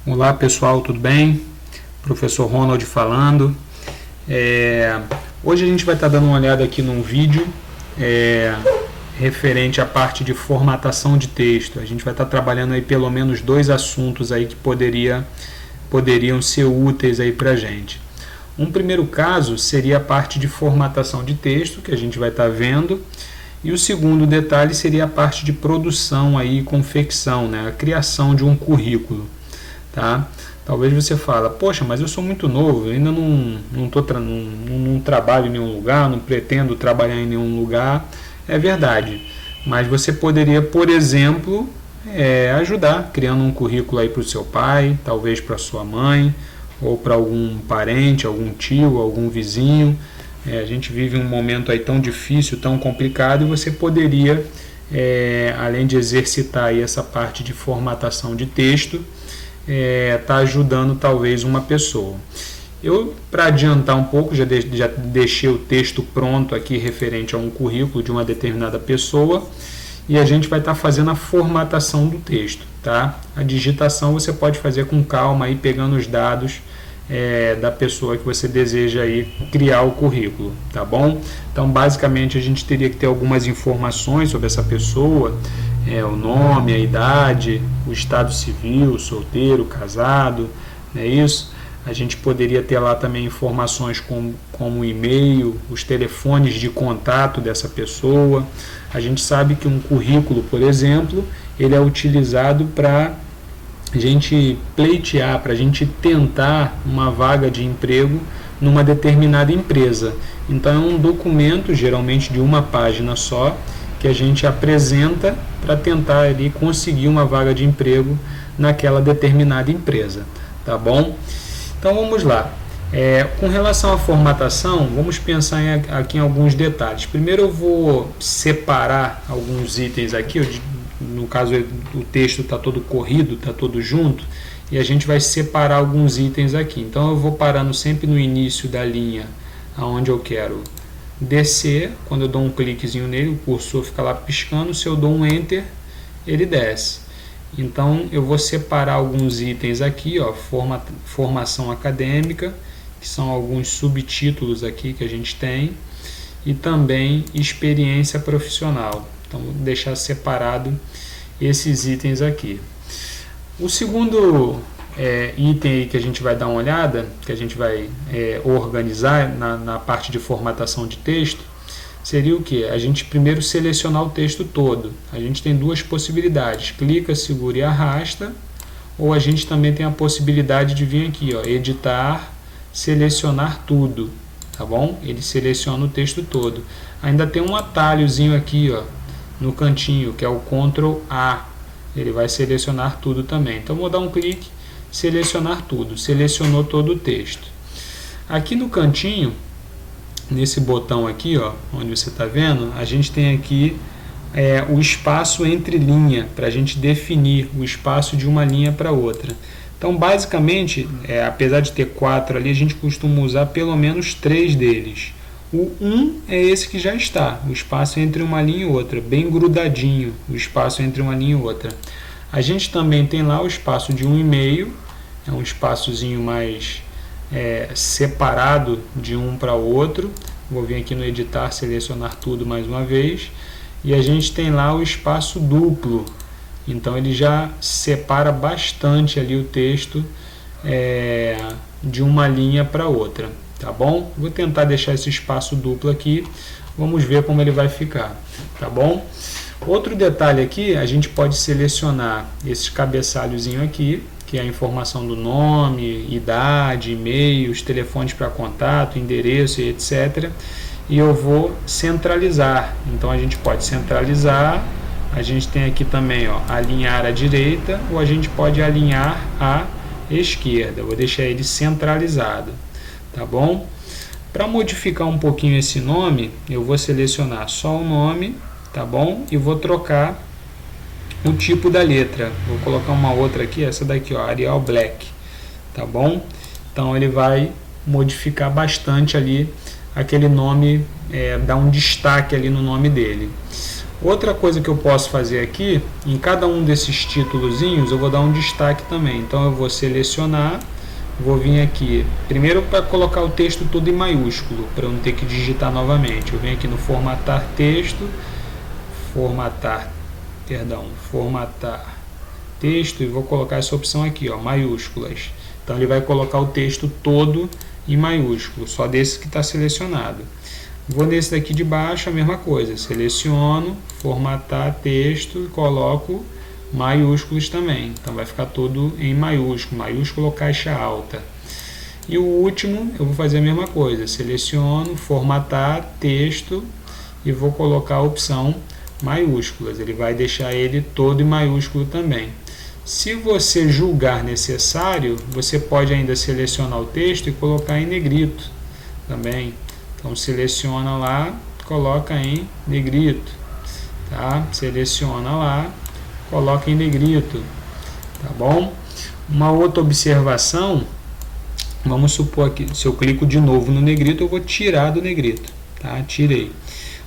Olá pessoal, tudo bem? Professor Ronald falando. Hoje a gente vai estar dando uma olhada aqui num vídeo referente à parte de formatação de texto. A gente vai estar trabalhando aí pelo menos dois assuntos aí que poderiam ser úteis aí para a gente. Um primeiro caso seria a parte de formatação de texto, que a gente vai estar vendo, e o segundo detalhe seria a parte de produção aí, confecção, né? A criação de um currículo. Tá? Talvez você fale, poxa, mas eu sou muito novo, eu ainda não trabalho em nenhum lugar, não pretendo trabalhar em nenhum lugar. É verdade, mas você poderia, por exemplo, ajudar criando um currículo aí para o seu pai, talvez para sua mãe, ou para algum parente, algum tio, algum vizinho. A gente vive um momento aí tão difícil, tão complicado, e você poderia, além de exercitar aí essa parte de formatação de texto, está ajudando talvez uma pessoa. Eu, para adiantar um pouco, já deixei o texto pronto aqui referente a um currículo de uma determinada pessoa, e a gente vai estar fazendo a formatação do texto, tá? A digitação você pode fazer com calma, aí pegando os dados da pessoa que você deseja aí criar o currículo, tá bom? Então, basicamente, a gente teria que ter algumas informações sobre essa pessoa, o nome, a idade, o estado civil, solteiro, casado, não é isso? A gente poderia ter lá também informações como o e-mail, os telefones de contato dessa pessoa. A gente sabe que um currículo, por exemplo, ele é utilizado para a gente pleitear, para a gente tentar uma vaga de emprego numa determinada empresa. Então é um documento, geralmente de uma página só, que a gente apresenta para tentar ali conseguir uma vaga de emprego naquela determinada empresa, tá bom? Então vamos lá. Com relação à formatação, vamos pensar aqui em alguns detalhes. Primeiro eu vou separar alguns itens aqui, no caso o texto está todo corrido, está todo junto, e a gente vai separar alguns itens aqui. Então eu vou parando sempre no início da linha onde eu quero descer. Quando eu dou um cliquezinho nele, o cursor fica lá piscando. Se eu dou um Enter, ele desce. Então eu vou separar alguns itens aqui, formação acadêmica, que são alguns subtítulos aqui que a gente tem, e também experiência profissional. Então vou deixar separado esses itens aqui. O segundo item aí que a gente vai dar uma olhada, que a gente vai organizar na parte de formatação de texto, seria o que? A gente primeiro selecionar o texto todo. A gente tem duas possibilidades: clica, segura e arrasta, ou a gente também tem a possibilidade de vir aqui, editar, selecionar tudo, tá bom? Ele seleciona o texto todo. Ainda tem um atalhozinho aqui, no cantinho, que é o Ctrl A. Ele vai selecionar tudo também. Então vou dar um clique, selecionar tudo. Selecionou todo o texto. Aqui no cantinho, nesse botão aqui, onde você está vendo, a gente tem aqui o espaço entre linha, para a gente definir o espaço de uma linha para outra. Então, basicamente, apesar de ter 4 ali, a gente costuma usar pelo menos 3 deles. O 1 é esse que já está, o espaço entre uma linha e outra, bem grudadinho, o espaço entre uma linha e outra. A gente também tem lá o espaço de 1,5, é um espaçozinho mais separado de um para o outro. Vou vir aqui no editar, selecionar tudo mais uma vez. E a gente tem lá o espaço duplo, então ele já separa bastante ali o texto de uma linha para outra. Tá bom? Vou tentar deixar esse espaço duplo aqui, vamos ver como ele vai ficar, tá bom? Outro detalhe aqui, a gente pode selecionar esse cabeçalhozinho aqui, que é a informação do nome, idade, e-mail, os telefones para contato, endereço e etc. E eu vou centralizar, então a gente pode centralizar, a gente tem aqui também alinhar à direita, ou a gente pode alinhar à esquerda. Eu vou deixar ele centralizado. Tá bom? Para modificar um pouquinho esse nome, eu vou selecionar só o nome, tá bom? E vou trocar o tipo da letra. Vou colocar uma outra aqui, essa daqui, Arial Black, tá bom? Então ele vai modificar bastante ali aquele nome, dar um destaque ali no nome dele. Outra coisa que eu posso fazer aqui, em cada um desses títulozinhos eu vou dar um destaque também. Então eu vou selecionar, vou vir aqui, primeiro para colocar o texto todo em maiúsculo, para eu não ter que digitar novamente. Eu venho aqui no formatar texto, formatar texto, e vou colocar essa opção aqui, ó, maiúsculas. Então ele vai colocar o texto todo em maiúsculo, só desse que está selecionado. Vou nesse daqui de baixo, a mesma coisa, seleciono, formatar texto e coloco maiúsculos também. Então vai ficar todo em maiúsculo, maiúsculo ou caixa alta. E o último eu vou fazer a mesma coisa, seleciono, formatar texto e vou colocar a opção maiúsculas. Ele vai deixar ele todo em maiúsculo também. Se você julgar necessário, você pode ainda selecionar o texto e colocar em negrito também. Então seleciona lá, coloca em negrito, tá? Seleciona lá, coloca em negrito, tá bom? Uma outra observação, vamos supor aqui, se eu clico de novo no negrito, eu vou tirar do negrito, tá? Tirei.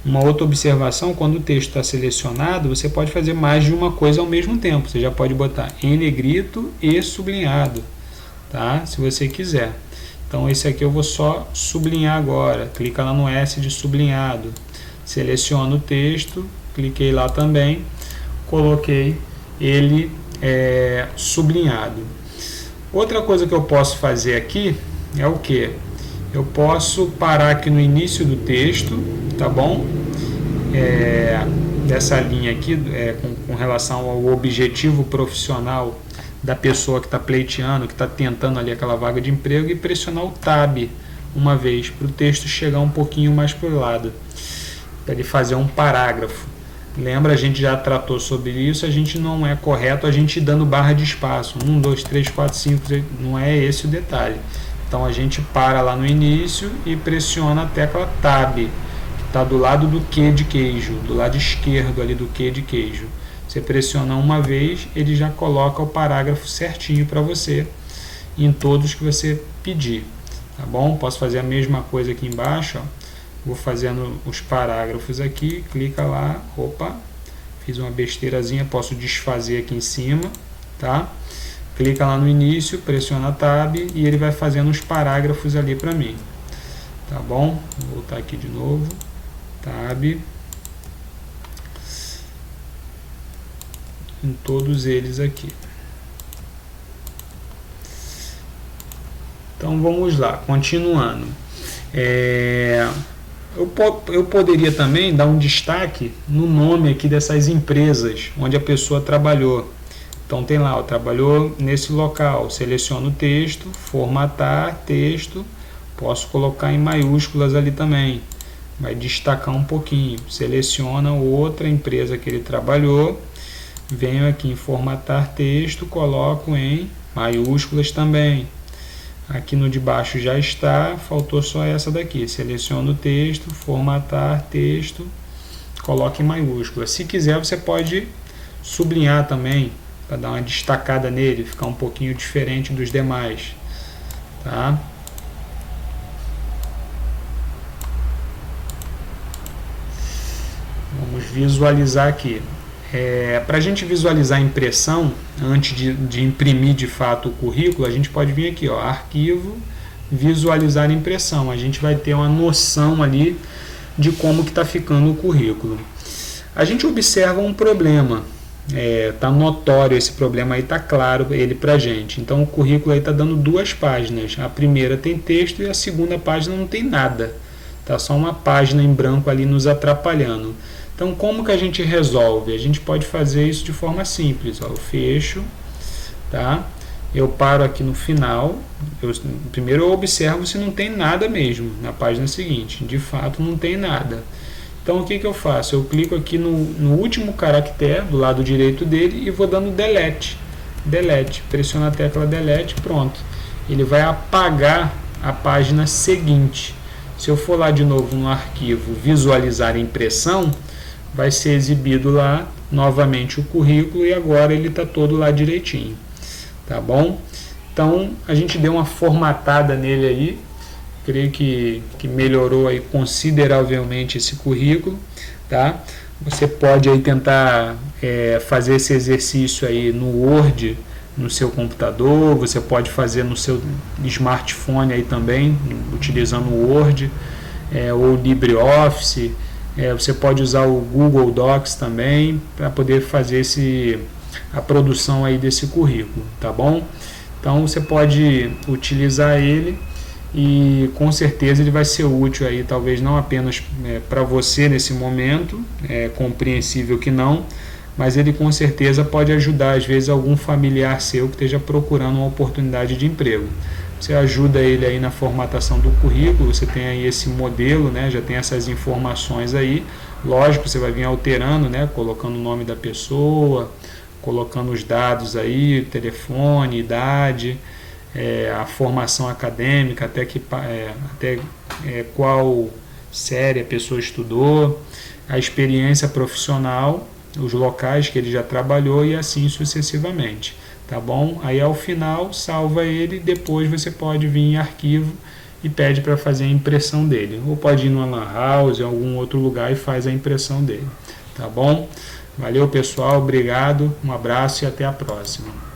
Uma outra observação, quando o texto está selecionado, você pode fazer mais de uma coisa ao mesmo tempo. Você já pode botar em negrito e sublinhado, tá? Se você quiser. Então esse aqui eu vou só sublinhar agora. Clica lá no S de sublinhado. Seleciono o texto, cliquei lá também, coloquei ele sublinhado. Outra coisa que eu posso fazer aqui é o que? Eu posso parar aqui no início do texto, tá bom? Dessa linha aqui, com relação ao objetivo profissional da pessoa que está pleiteando, que está tentando ali aquela vaga de emprego, e pressionar o Tab uma vez, para o texto chegar um pouquinho mais para o lado, para ele fazer um parágrafo. Lembra, a gente já tratou sobre isso, a gente não é correto a gente dando barra de espaço, 1, 2, 3, 4, 5, não é esse o detalhe. Então a gente para lá no início e pressiona a tecla Tab, que está do lado do Q de queijo, do lado esquerdo ali do Q de queijo. Você pressiona uma vez, ele já coloca o parágrafo certinho para você, em todos que você pedir, tá bom? Posso fazer a mesma coisa aqui embaixo, ó. Vou fazendo os parágrafos aqui, clica lá, opa, fiz uma besteirazinha, posso desfazer aqui em cima, tá? Clica lá no início, pressiona Tab e ele vai fazendo os parágrafos ali para mim, tá bom? Vou voltar aqui de novo, Tab, em todos eles aqui. Então vamos lá, continuando. Eu poderia também dar um destaque no nome aqui dessas empresas onde a pessoa trabalhou. Então tem lá, trabalhou nesse local, seleciono o texto, formatar texto, posso colocar em maiúsculas ali também, vai destacar um pouquinho, seleciona outra empresa que ele trabalhou, venho aqui em formatar texto, coloco em maiúsculas também. Aqui no de baixo já está, faltou só essa daqui, seleciono o texto, formatar texto, coloque em maiúsculas. Se quiser você pode sublinhar também, para dar uma destacada nele, ficar um pouquinho diferente dos demais, tá? Vamos visualizar aqui. Para a gente visualizar a impressão, antes de imprimir de fato o currículo, a gente pode vir aqui, ó, arquivo, visualizar a impressão. A gente vai ter uma noção ali de como que está ficando o currículo. A gente observa um problema, tá notório esse problema aí, tá claro ele para a gente. Então o currículo aí está dando duas páginas. A primeira tem texto e a segunda página não tem nada. Tá só uma página em branco ali nos atrapalhando. Então, como que a gente resolve? A gente pode fazer isso de forma simples. Ó, eu fecho, tá? Eu paro aqui no final. Primeiro eu observo se não tem nada mesmo na página seguinte. De fato, não tem nada. Então, o que eu faço? Eu clico aqui no último caractere, do lado direito dele, e vou dando delete. Delete. Pressiono a tecla delete, pronto. Ele vai apagar a página seguinte. Se eu for lá de novo no arquivo visualizar impressão, vai ser exibido lá novamente o currículo e agora ele está todo lá direitinho, tá bom? Então a gente deu uma formatada nele aí, creio que melhorou aí consideravelmente esse currículo, tá? Você pode aí tentar fazer esse exercício aí no Word, no seu computador, você pode fazer no seu smartphone aí também, utilizando o Word, ou LibreOffice. Você pode usar o Google Docs também para poder fazer a produção aí desse currículo, tá bom? Então você pode utilizar ele e com certeza ele vai ser útil aí, talvez não apenas para você nesse momento, é compreensível que não, mas ele com certeza pode ajudar às vezes algum familiar seu que esteja procurando uma oportunidade de emprego. Você ajuda ele aí na formatação do currículo, você tem aí esse modelo, né, já tem essas informações aí, lógico, você vai vir alterando, né, colocando o nome da pessoa, colocando os dados aí, telefone, idade, a formação acadêmica, até qual série a pessoa estudou, a experiência profissional, os locais que ele já trabalhou e assim sucessivamente. Tá bom? Aí ao final salva ele, depois você pode vir em arquivo e pede para fazer a impressão dele. Ou pode ir no Lan House, em algum outro lugar e faz a impressão dele. Tá bom? Valeu pessoal, obrigado, um abraço e até a próxima.